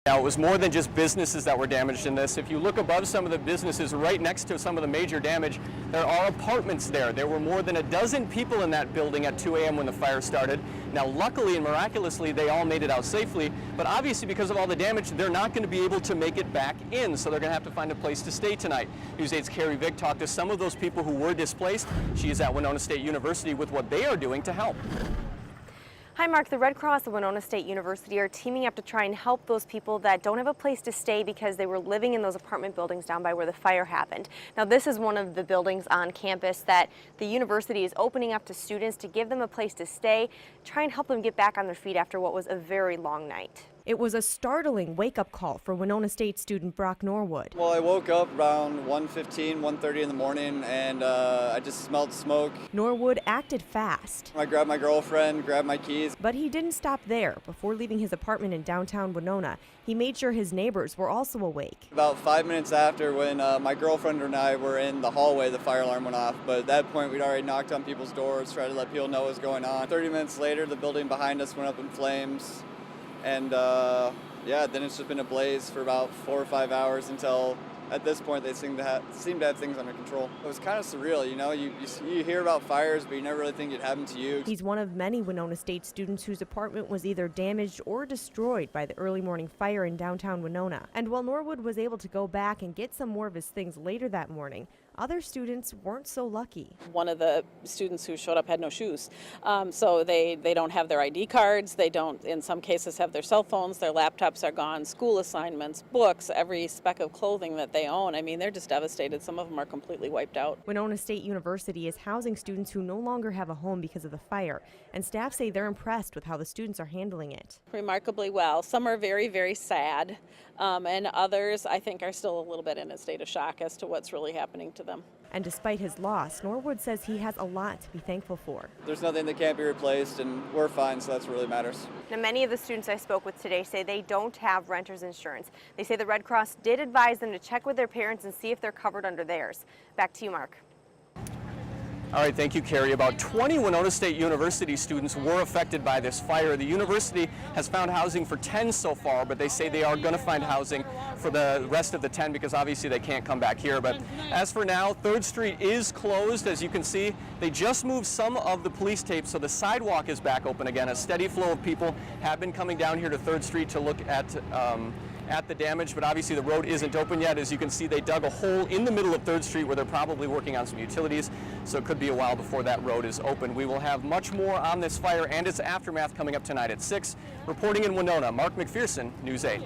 Now, it was more than just businesses that were damaged in this. If you look above some of the businesses right next to some of the major damage, there are apartments there. There were more than a dozen people in that building at 2 a.m. when the fire started. Now, luckily and miraculously, they all made it out safely, but obviously because of all the damage, they're not going to be able to make it back in, so they're going to have to find a place to stay tonight. News 8's Carrie Vick talked to some of those people who were displaced. She is at Winona State University with what they are doing to help. Hi Mark, the Red Cross at Winona State University are teaming up to try and help those people that don't have a place to stay because they were living in those apartment buildings down by where the fire happened. Now this is one of the buildings on campus that the university is opening up to students to give them a place to stay, try and help them get back on their feet after what was a very long night. It was a startling wake-up call for Winona State student Brock Norwood. Well, I woke up around 1:15, 1:30 in the morning, and I just smelled smoke. Norwood acted fast. I grabbed my girlfriend, grabbed my keys. But he didn't stop there. Before leaving his apartment in downtown Winona, he made sure his neighbors were also awake. About 5 minutes after, when my girlfriend and I were in the hallway, the fire alarm went off. But at that point, we'd already knocked on people's doors, tried to let people know what was going on. 30 minutes later, the building behind us went up in flames. And yeah, then it's just been a blaze for about 4 or 5 hours until at this point they seem to have things under control. It was kind of surreal, you know, you hear about fires, but you never really think it'd happen to you. He's one of many Winona State students whose apartment was either damaged or destroyed by the early morning fire in downtown Winona. And while Norwood was able to go back and get some more of his things later that morning, other students weren't so lucky. One of the students who showed up had no shoes, so they don't have their ID cards, they don't in some cases have their cell phones, their laptops are gone, school assignments, books, every speck of clothing that they own. I mean, they're just devastated. Some of them are completely wiped out. Winona State University is housing students who no longer have a home because of the fire, and staff say they're impressed with how the students are handling it. Remarkably well. Some are very, very sad, and others I think are still a little bit in a state of shock as to what's really happening to them. And despite his loss, Norwood says he has a lot to be thankful for. There's nothing that can't be replaced, and we're fine, so that's what really matters. Now many of the students I spoke with today say they don't have renter's insurance. They say the Red Cross did advise them to check with their parents and see if they're covered under theirs. Back to you, Mark. All right, thank you, Carrie. About 20 Winona State University students were affected by this fire. The university has found housing for 10 so far, but they say they are going to find housing for the rest of the 10 because obviously they can't come back here. But as for now, 3rd Street is closed. As you can see, they just moved some of the police tape, so the sidewalk is back open again. A steady flow of people have been coming down here to 3rd Street to look at the damage, but obviously the road isn't open yet. As you can see, they dug a hole in the middle of 3rd Street where they're probably working on some utilities, so it could be a while before that road is open. We will have much more on this fire and its aftermath coming up tonight at 6. Reporting in Winona, Mark McPherson, News 8.